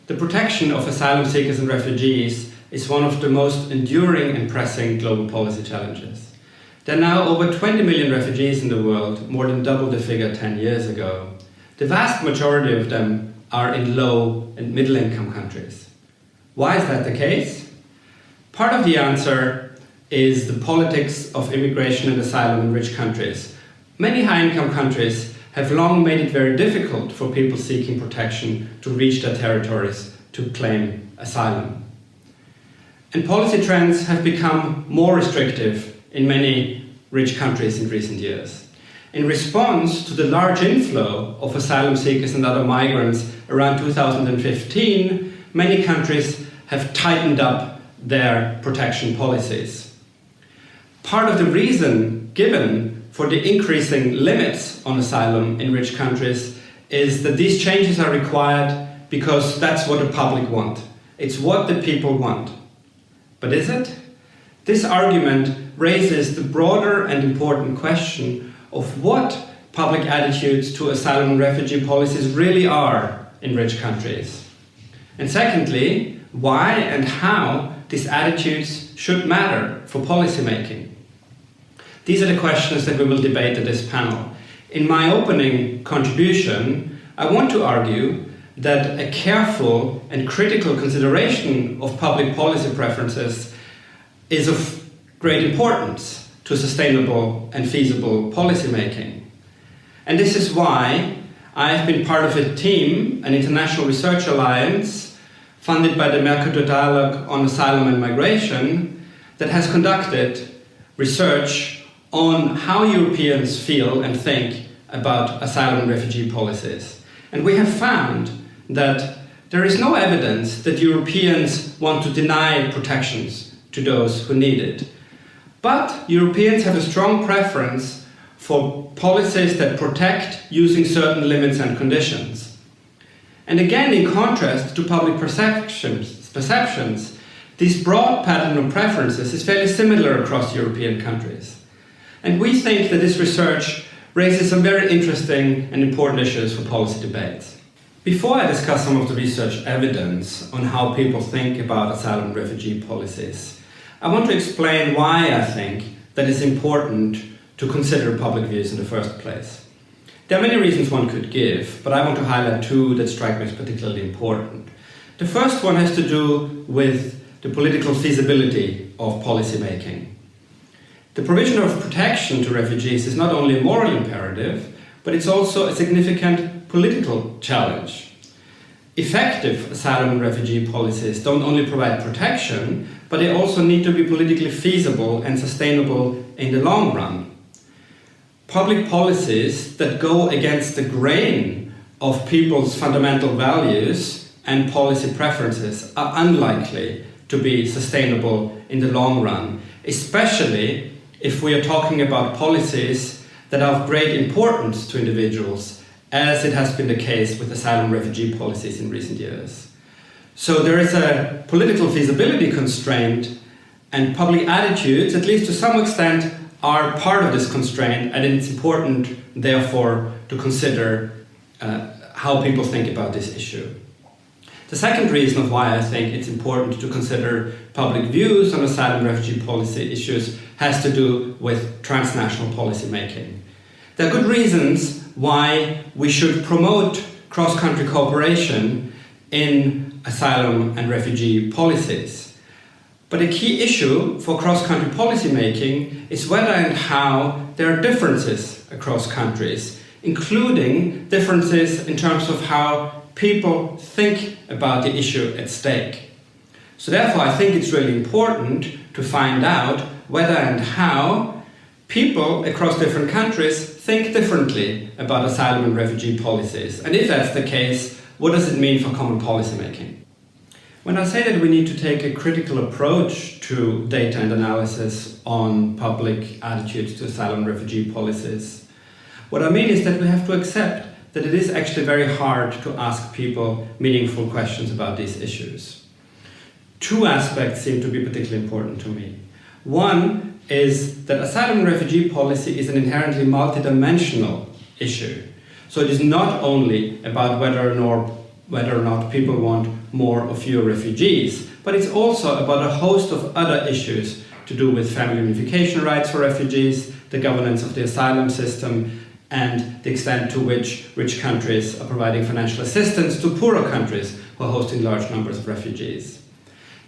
the protection of asylum seekers and refugees is one of the most enduring and pressing global policy challenges. There are now over 20 million refugees in the world, more than double the figure 10 years ago. The vast majority of them are in low and middle income countries. Why is that the case? Part of the answer is the politics of immigration and asylum in rich countries. Many high-income countries have long made it very difficult for people seeking protection to reach their territories to claim asylum. And policy trends have become more restrictive in many rich countries in recent years. In response to the large inflow of asylum seekers and other migrants around 2015, many countries have tightened up their protection policies. Part of the reason given for the increasing limits on asylum in rich countries is that these changes are required because that's what the public want. It's what the people want. But is it? This argument raises the broader and important question of what public attitudes to asylum and refugee policies really are in rich countries. And secondly, why and how these attitudes should matter for policymaking. These are the questions that we will debate at this panel. In my opening contribution, I want to argue that a careful and critical consideration of public policy preferences is of great importance to sustainable and feasible policymaking. And this is why I have been part of a team, an international research alliance, funded by the Mercator Dialogue on Asylum and Migration, that has conducted research on how Europeans feel and think about asylum and refugee policies. And we have found that there is no evidence that Europeans want to deny protections to those who need it. But Europeans have a strong preference for policies that protect using certain limits and conditions. And again, in contrast to public perceptions, this broad pattern of preferences is fairly similar across European countries. And we think that this research raises some very interesting and important issues for policy debates. Before I discuss some of the research evidence on how people think about asylum and refugee policies, I want to explain why I think that it's important to consider public views in the first place. There are many reasons one could give, but I want to highlight two that strike me as particularly important. The first one has to do with the political feasibility of policy making. The provision of protection to refugees is not only a moral imperative, but it's also a significant political challenge. Effective asylum and refugee policies don't only provide protection, but they also need to be politically feasible and sustainable in the long run. Public policies that go against the grain of people's fundamental values and policy preferences are unlikely to be sustainable in the long run, especially if we are talking about policies that are of great importance to individuals, as it has been the case with asylum and refugee policies in recent years. So there is a political feasibility constraint, and public attitudes, at least to some extent, are part of this constraint, and it's important, therefore, to consider how people think about this issue. The second reason of why I think it's important to consider public views on asylum and refugee policy issues has to do with transnational policy making. There are good reasons why we should promote cross-country cooperation in asylum and refugee policies. But a key issue for cross-country policy making is whether and how there are differences across countries, including differences in terms of how people think about the issue at stake. So therefore, I think it's really important to find out whether and how people across different countries think differently about asylum and refugee policies. And if that's the case, what does it mean for common policy making? When I say that we need to take a critical approach to data and analysis on public attitudes to asylum and refugee policies, what I mean is that we have to accept that it is actually very hard to ask people meaningful questions about these issues. Two aspects seem to be particularly important to me. One is that asylum and refugee policy is an inherently multidimensional issue. So it is not only about whether or not people want more or fewer refugees, but it's also about a host of other issues to do with family unification rights for refugees, the governance of the asylum system, and the extent to which rich countries are providing financial assistance to poorer countries who are hosting large numbers of refugees.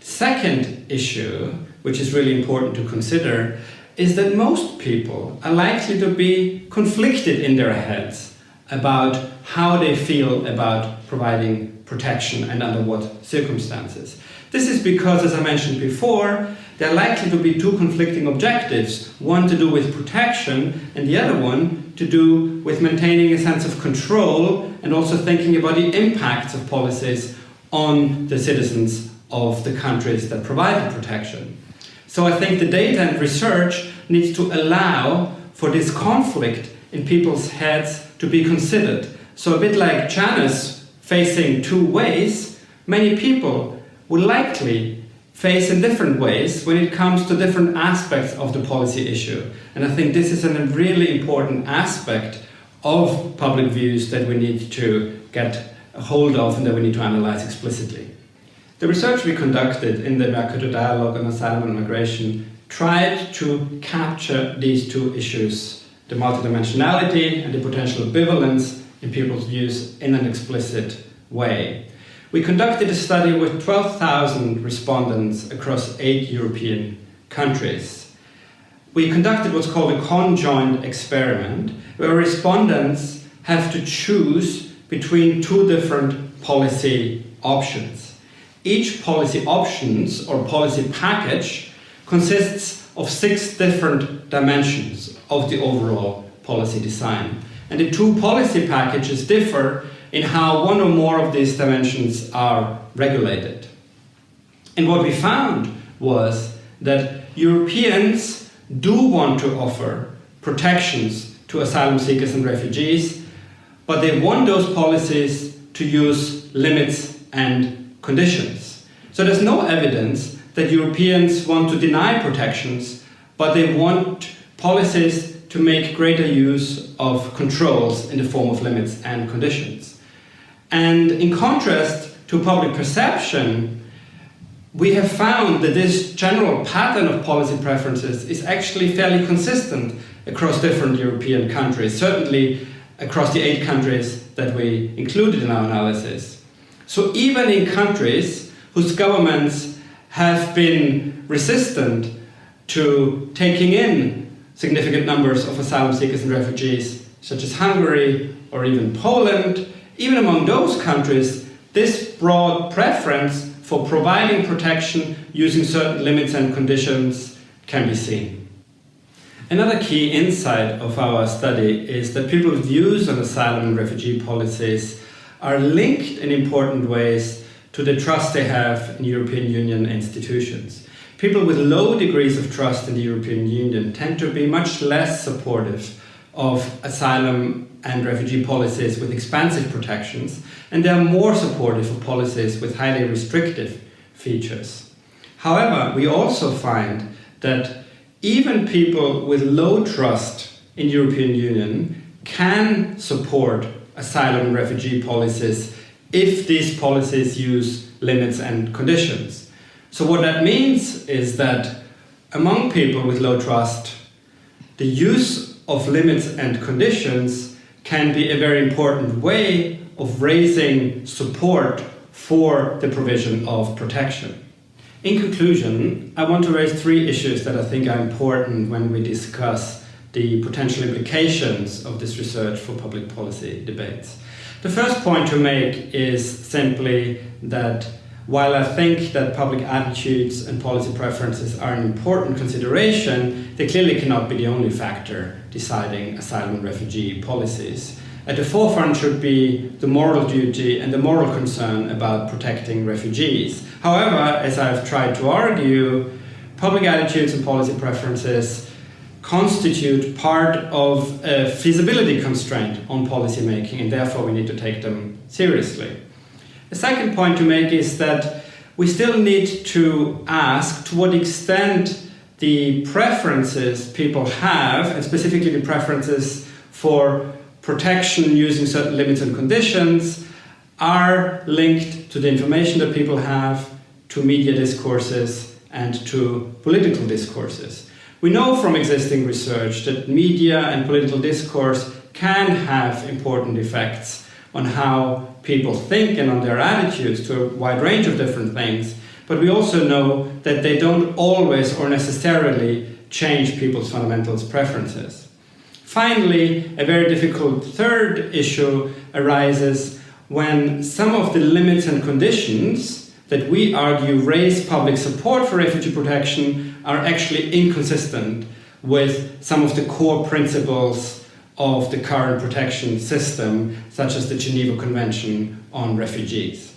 The second issue, which is really important to consider, is that most people are likely to be conflicted in their heads about how they feel about providing protection and under what circumstances. This is because, as I mentioned before, there are likely to be two conflicting objectives, one to do with protection and the other one to do with maintaining a sense of control and also thinking about the impacts of policies on the citizens of the countries that provide the protection. So I think the data and research needs to allow for this conflict in people's heads to be considered. So a bit like Janice facing two ways, many people will likely face in different ways when it comes to different aspects of the policy issue. And I think this is a really important aspect of public views that we need to get a hold of and that we need to analyze explicitly. The research we conducted in the Mercator Dialogue on Asylum and Migration tried to capture these two issues, the multidimensionality and the potential ambivalence in people's views in an explicit way. We conducted a study with 12,000 respondents across 8 European countries. We conducted what's called a conjoint experiment, where respondents have to choose between two different policy options. Each policy options or policy package consists of 6 different dimensions of the overall policy design. And the two policy packages differ in how one or more of these dimensions are regulated. And what we found was that Europeans do want to offer protections to asylum seekers and refugees, but they want those policies to use limits and conditions. So there's no evidence that Europeans want to deny protections, but they want policies to make greater use of controls in the form of limits and conditions. And in contrast to public perception, we have found that this general pattern of policy preferences is actually fairly consistent across different European countries, certainly across the 8 countries that we included in our analysis. So even in countries whose governments have been resistant to taking in significant numbers of asylum seekers and refugees, such as Hungary or even Poland, even among those countries, this broad preference for providing protection using certain limits and conditions can be seen. Another key insight of our study is that people's views on asylum and refugee policies are linked in important ways to the trust they have in European Union institutions. People with low degrees of trust in the European Union tend to be much less supportive of asylum and refugee policies with expansive protections, and they are more supportive of policies with highly restrictive features. However, we also find that even people with low trust in the European Union can support asylum and refugee policies if these policies use limits and conditions. So what that means is that among people with low trust, the use of limits and conditions can be a very important way of raising support for the provision of protection. In conclusion, I want to raise 3 issues that I think are important when we discuss the potential implications of this research for public policy debates. The first point to make is simply that while I think that public attitudes and policy preferences are an important consideration, they clearly cannot be the only factor deciding asylum and refugee policies. At the forefront should be the moral duty and the moral concern about protecting refugees. However, as I've tried to argue, public attitudes and policy preferences constitute part of a feasibility constraint on policymaking, and therefore we need to take them seriously. The second point to make is that we still need to ask to what extent the preferences people have, and specifically the preferences for protection using certain limits and conditions, are linked to the information that people have, to media discourses, and to political discourses. We know from existing research that media and political discourse can have important effects on how people think and on their attitudes to a wide range of different things, but we also know that they don't always or necessarily change people's fundamental preferences. Finally, a very difficult third issue arises when some of the limits and conditions that we argue raise public support for refugee protection are actually inconsistent with some of the core principles of the current protection system, such as the Geneva Convention on Refugees.